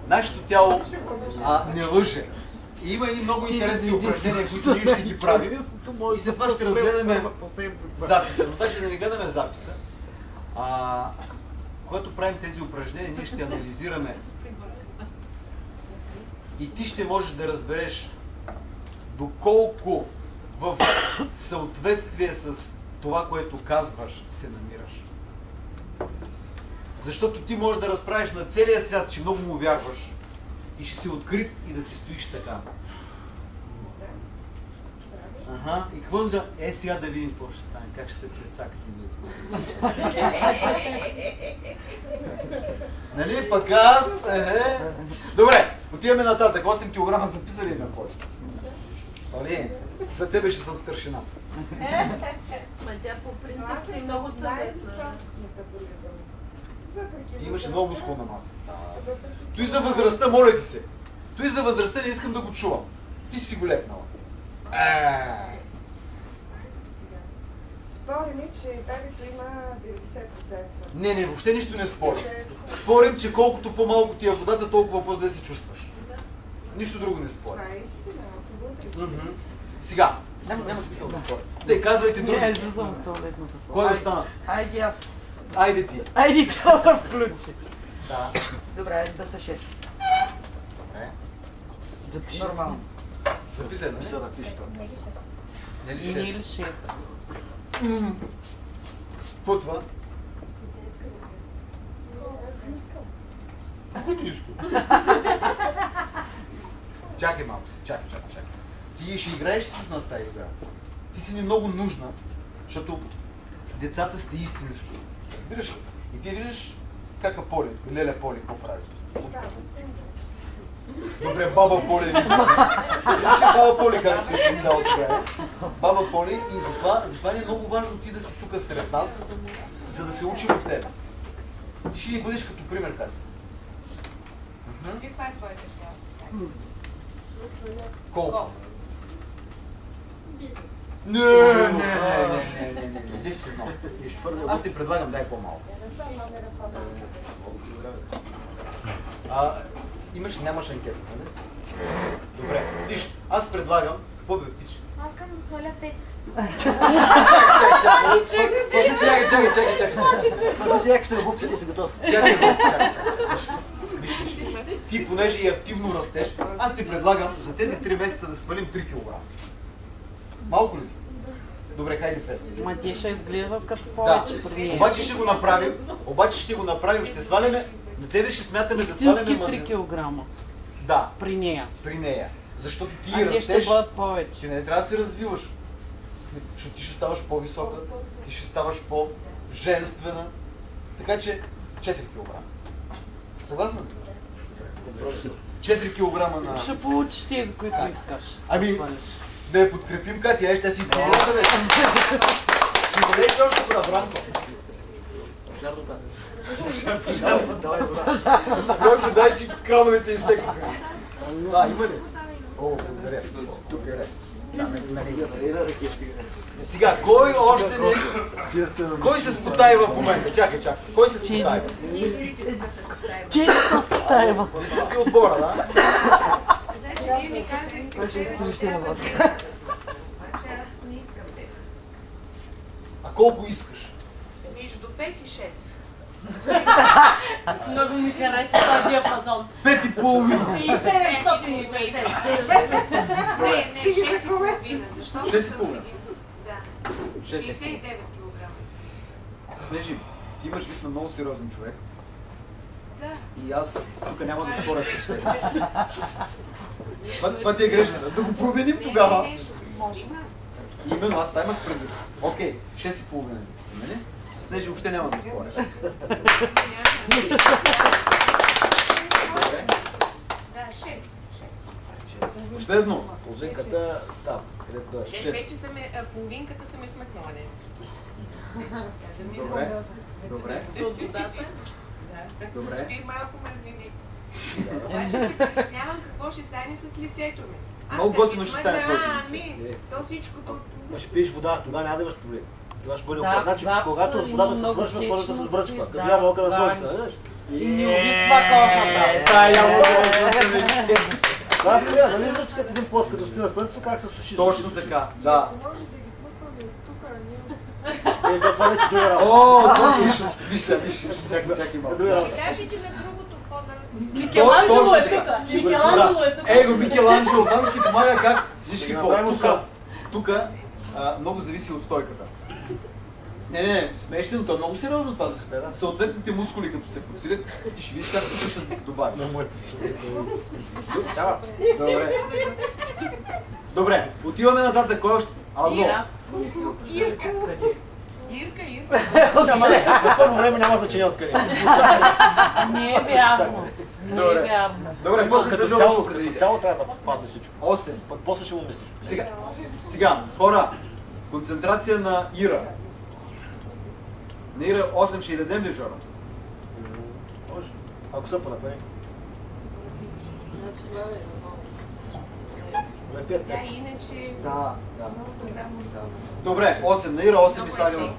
Нашето тяло не лъже. И има едни много интересни упражнения, които ние ще ги правим. И след това ще разгледаме записа. Но даже да не гледаме записа. Когато правим тези упражнения, ние ще анализираме и ти ще можеш да разбереш доколко в съответствие с това, което казваш, се намираш. Защото ти можеш да разправиш на целия свят, че много му вярваш и ще си открит и да си стоиш така. И какво за... сега да видим какво ще стане, как ще се прецакат нали, пък аз... Добре, отиваме нататък. 8 кг записали на ходи. Оли, за тебе ще съм старшина. Ма тя по принцип си много съвестна. Ти имаше много мускулна маса. Той за възрастта, моля ти се. Той за възрастта не искам да го чувам. Ти си го лепнала. Спорим, че бебето има 90%. Не, въобще нищо не спорим. Спорим, че колкото по-малко ти е водата, толкова по-зле се чувстваш. Нищо друго не спорим. Това е истина, аз не го отричам. Сега, няма смисъл да спорим. Те, казвайте други. Не, излизам от туалетната. Кой остана? Айде аз. Айде ти. Айде, че се включи. Да. Добре, да са 6. Добре. Запиши. Нормално. Записай, нали? Писа да пише това. Не ли Или 6? 6. Какво това? Ниско. Чакай малко си, чакай. Ти ще играеш с нас тази игра. Ти си ми много нужна, защото децата сте истински. Разбираш ли? И ти виждаш как Поли, Леля Поли, какво прави? Добре, баба Поли виждаш. Виждаш баба Поли как стои в цялото време. Баба Поли и затова ни е много важно ти да си тук сред нас, за да се учим от тебе. Ти ще ни бъдеш като пример, Катя. Каква е твоята цел? Колко? Не. 10 много. Аз ти предлагам, дай по-малко. Нямаш анкета, нали? Добре, виж, аз предлагам, какво бе, пич? Аз искам да соля 5. Чакай, като е губче, ти си готов. Чакай. Виж. Ти, понеже и активно растеш, аз ти предлагам за тези 3 месеца да свалим 3 кг. Малко ли си? Добре, хайде 5. Ма ти ще изглеждат като повече при нея. Обаче ще го направим, ще сваляме, на тебе ще смятаме да сваляме мазнини. 3 кг. Да. При нея. Защото ти растеш. растеш. Ще бъдат повече. Ти не трябва да се развиваш. Защото ти ще ставаш по-висока, ти ще ставаш по-женствена. Така че 4 кг. Съгласна ли? 4 кг на... Ще получиш тези, които искаш. Да я подкрепим, Катя, ще си изпълня съвет. Ще дадете още добра, Бранко. Бранко, дай, че крановете изтекоха. Има ли? О, благодаря. Тук е. Сега, кой още не... Кой се спотаи в момента? Чакай. Кой се спотаи? Че се спотаи. Вие сте си отбора, да? Значи, вие ми казахте, че аз не искам 10. А колко искаш? Между 5 и 6. Много ми хареса този диапазон. 5,5. И 750. Не, 6,5. Защо? 6,5. Да. 69 кг. Снежи, ти имаш вид на много сериозен човек. Да. И аз тук няма да споря с теб. Това ти е грешната. Да го променим тогава. Именно, аз това имах предвид. Окей, 6,5 записам, нали? С Снежи въобще няма да споря. Да, 6. Последно. Половинката там, където е. 6 вече съм половинката съм смъкнала, не. Добре. От водата. Добре. Спи малко мървини. Обаче се притеснявам какво ще стане с лицето ми. Много готино ще стане твоето лице. То всичкото... Ще пиеш вода, тогава няма да имаш проблем. Тогава ще бъде Да, опад. Значи, когато с водата се свършва, хората се сбръчва. Като няма малка на слънце, знаеш? И ни увисва кожата. Тая ябълка. Това е приятно, нали виждаш като един пост, като стои на слънцето, как се суши? Точно така, да. Може да ги смъкваме от тук, а ние... Това вече друга работа. О, точно, виж, чакай малко. Кажете на другото по-на... Микеланджело е тук. Микеланджело е тук. Его, Микеланджело, там ще помага как. Виж какво, Направим тук много зависи от стойката. Не, смешно, но то е много сериозно това с съответните мускули, като се подсилят, ти ще видиш как тук ще добавиш. На моята страна. Добре, отиваме нататък, кой още? И аз мисля, къде. Ирка. На първо време няма значение откъде. Не е вярно. Не е Добре. вярно. Добре, после Като се цяло, ще като определите. цяло трябва да падне всичко. 8. Пък после ще го мислиш. Сега, хора, концентрация на Ира. На Ира 8 ще й дадем ли, Жора? Може. Ако са направи. Тя иначе... Да. Много добра морда. Добре, 8 на Ира, 8 ми слагаме.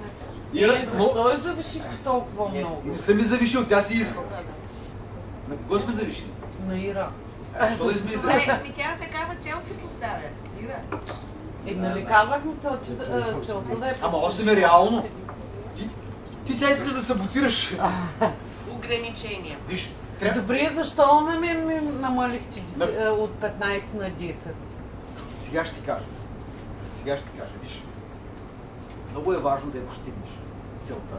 Ира, Защо я завишихте толкова много? не съм ми завишил, тя си иска. На кого сме завишили? На Ира. Що да сме и завишили? Тя такава цел си поставя. Ира. Нали казахме целта да е... Ама 8 е реално. Ти сега искаш да саботираш. Ограничения. Виж, трябва... Добре, защо не ме намалихте от 15 на 10? Сега ще ти кажа. Виж. Много е важно да я постигнеш целта.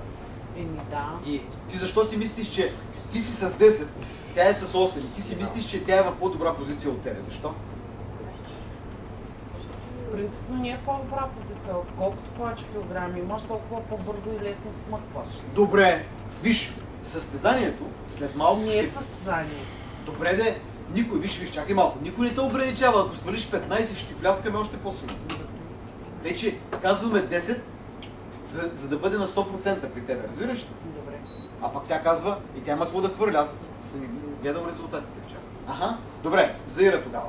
Еми да. И ти защо си мислиш, че ти си с 10, тя е с 8 и ти си мислиш, че тя е в по-добра позиция от тебе? Защо? Принципно не е в по-добра позиция. Колкото повече килограми имаш, толкова по-бързо и лесно смъкваш. Добре. Виж, състезанието след малко Не е състезание. Добре де, виж, чакай малко. Никой не те ограничава. Ако свалиш 15, ще ти пляскаме още по-силно. Вече казваме 10, за да бъде на 100% при тебе. Разбираш ли? Добре. А пак тя казва, и тя има какво да хвърля. Аз съм гледал резултатите вчера. Аха. Добре, за Ира тогава.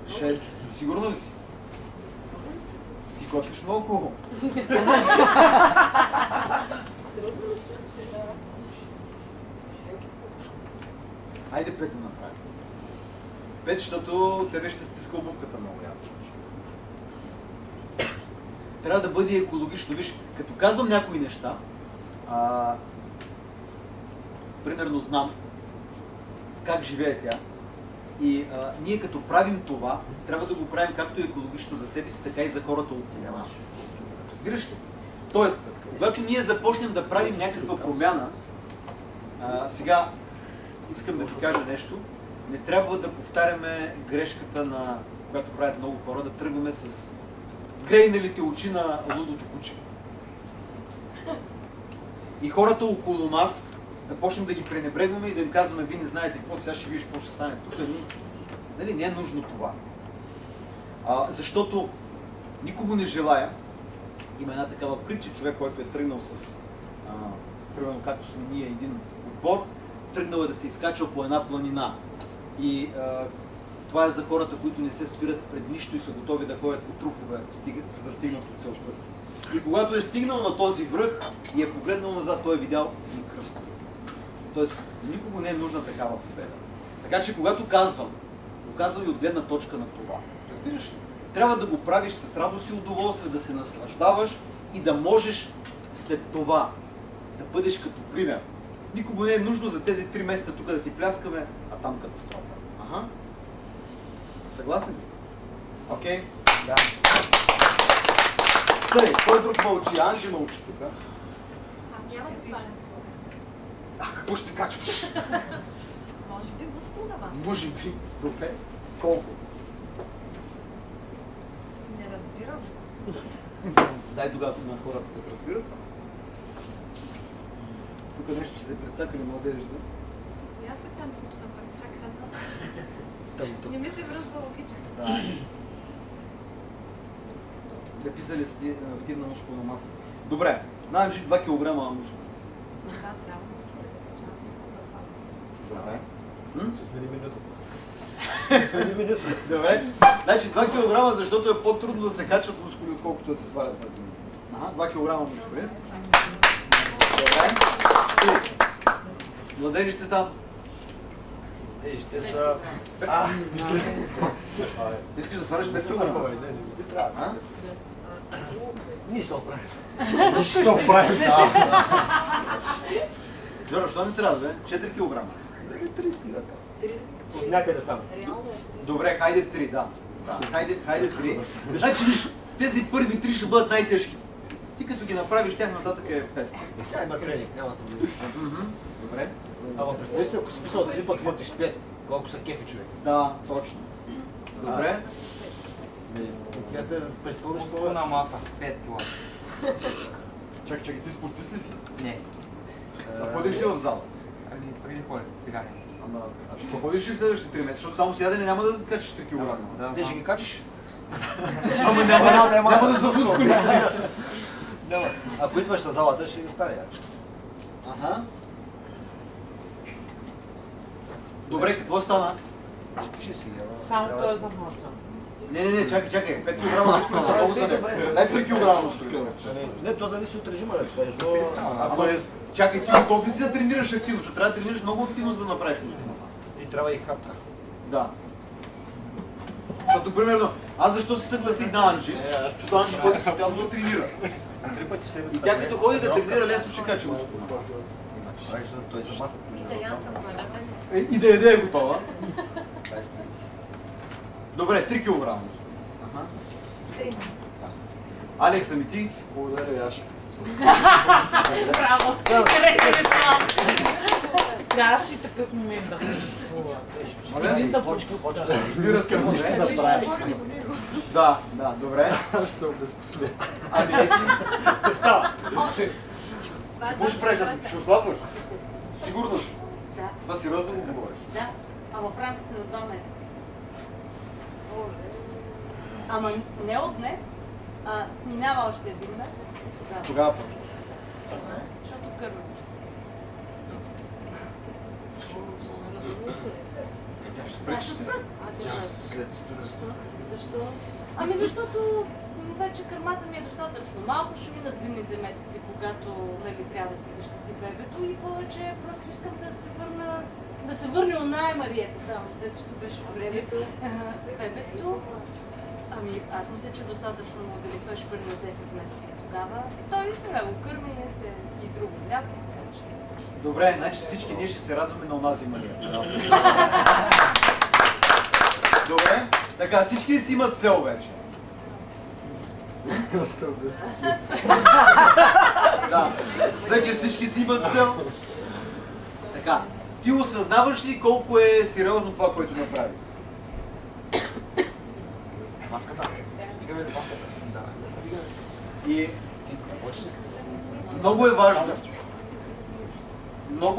6. Сигурна ли си? Ти готвиш много хубаво. Айде 5 да направим. 5, защото тебе ще стиска обувката много явно. Трябва да бъде екологично. Виж, като казвам някои неща, примерно знам как живее тя и ние като правим това, трябва да го правим както екологично за себе си, така и за хората около нас. Разбираш ли? Тоест, когато ние започнем да правим някаква промяна, сега искам да ти кажа нещо, не трябва да повтаряме грешката, на която правят много хора, да тръгваме с грейналите очи на лудото куче. И хората около нас да почнем да ги пренебрегваме и да им казваме, вие не знаете какво, сега ще видиш какво ще стане. Тук нали, не е нужно това. Защото никому не желая. Има една такава притча, човек, който е тръгнал с, примерно както сме ние, един отбор, тръгнал е да се изкачва по една планина. И това е за хората, които не се спират пред нищо и са готови да ходят по трупове, за да стигнат от целта си. И когато е стигнал на този връх и е погледнал назад, той е видял един кръстове. Тоест, никого не е нужна такава победа. Така че, когато казвам, го казвам и от гледна точка на това. Разбираш ли? Трябва да го правиш с радост и удоволствие, да се наслаждаваш и да можеш след това да бъдеш като пример. Никому не е нужно за тези 3 месеца тук да ти пляскаме, а там катастрофа. Ага. Съгласни ли сте? Окей? Да. Тъй, кой друг мълчи? Анжи мълчи тук. Аз няма да стане. Какво ще качваш? Може би мускул на вас. Може би. Добре. Колко? Не разбирам. Дай тогава на хората да се разбират. Тук нещо сте прецакали младежите. И аз така мисля, че съм прецакана. Не ми се връзва логически. Да писали сте активна мускулна маса. Добре, на Анджи 2 кг мускул. Да, трябва мускул. Здравей. Ще смени минута. Добре. Значи 2 кг, защото е по-трудно да се качват мускули, отколкото да се свалят тази минута. 2 кг мускули. Добре. Младежите там. Ще са... Искаш да свариш 5 кг? Ние ще оправим. Ще се оправим, да. Жоро, що не трябва, бе? 4 кг. 3 стига. От някъде само. Добре, хайде 3, да. Хайде 3. Значи, виж, тези първи 3 ще бъдат най-тежки. Ти като ги направиш, тях нататък е пест. Тя има тренинг, няма проблем. Добре. Ама представи си, ако си писал 3 пъти, работиш 5. Колко са кефи човек. Да, точно. Добре. Тя те преспълниш Мускулна това. маса, 5 кг. Чакай, ти спортист ли си? Не. А ходиш ли в зала? Ами преди ходих, сега не. Ама, ще ходиш ли в следващите 3 месеца? Защото само с ядене няма да качиш 3 кг. Да, Ти ще ги качиш? Ама няма да са мускули. Няма. Ако идваш в залата, ще ги стане. Аха. Добре, какво стана? Ще пише си. Само той е замълчан. Не, чакай. 5 кг мускули са много за него. Дай 3 кг мускули. Не, то зависи от режима, да ти кажеш. Но Ама, чакай, ти готов ли си да тренираш активно? Защото трябва да тренираш много активно, за да направиш мускулна маса. и трябва и хапка. Да. Защото, примерно, аз защо се съгласих на Анджи? Защото Анджи ходи постоянно да тренира. 3 пъти в седмицата. И тя като ходи да тренира, лесно ще качи мускулна маса. Той за масата. И да яде е готова. Добре, 3 кг мускула. Алекс, ами ти? Благодаря, аз. Браво! Харесва ми това! Трябваше и такъв момент да съществува. Един да пропуска. Разбира се, Искам да си направя. Да, добре. Аз се обезпосля. Ами ети. Става. Какво ще правиш? Ще ослабваш? Сигурно си? Да. Това сериозно го говориш. Да, ама в рамките на 2 месеца. Ама не от днес, а минава още 1 месец и тогава. Тогава почва. Защото кървам. Ще спреш. Защо? Ами защото вече кърмата ми е достатъчно малко, ще минат зимните месеци, когато нали, трябва да се защити бебето и повече просто искам да се върне оная Мариета там, където се беше бебето. Бебето. Ами аз мисля, че достатъчно му дали той ще върне 10 месеца тогава. Той сега го кърми и друго мляко, така че. Добре, значи всички ние ще се радваме на онази Мария. Добре, така всички ли си имат цел вече? Аз се обезпосля. Да, вече всички си имат цел. Така, ти осъзнаваш ли колко е сериозно това, което направи? Мавката. И много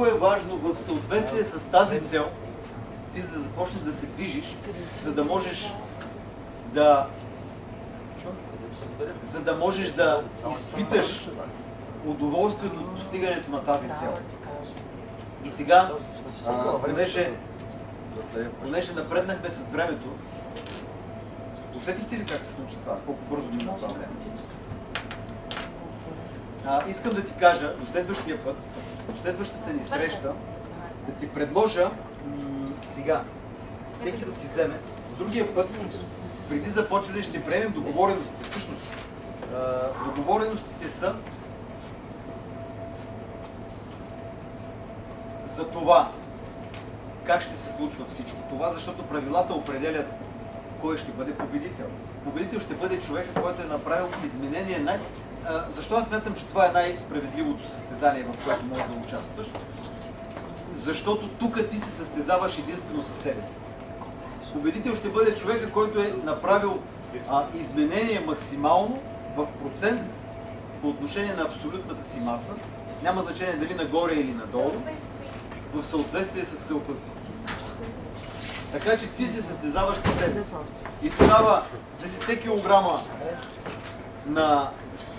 е важно в съответствие с тази цел, ти за да започнеш да се движиш, за да можеш да изпиташ удоволствието от постигането на тази цел. И сега, понеже напреднахме с времето, усетихте ли как се случи това? Колко бързо мина това време? Искам да ти кажа, до следващия път, до следващата ни среща, да ти предложа сега всеки да си вземе. Другия път, преди започване, ще приемем договореностите. Всъщност, договореностите са за това, как ще се случва всичко това, защото правилата определят кой ще бъде победител. Победител ще бъде човека, който е направил изменение. Защо аз смятам, че това е най-справедливото състезание, в което можеш да участваш? Защото тук ти се състезаваш единствено със себе си. Победител ще бъде човека, който е направил изменение максимално в процент по отношение на абсолютната си маса. Няма значение дали нагоре или надолу, в съответствие с целта си. Така че ти се състезаваш със себе си. И тогава 10 кг на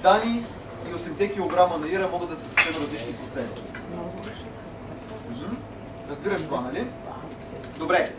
Дани и 8 кг на Ира могат да са съвсем различни проценти. Разбираш това, нали? Добре.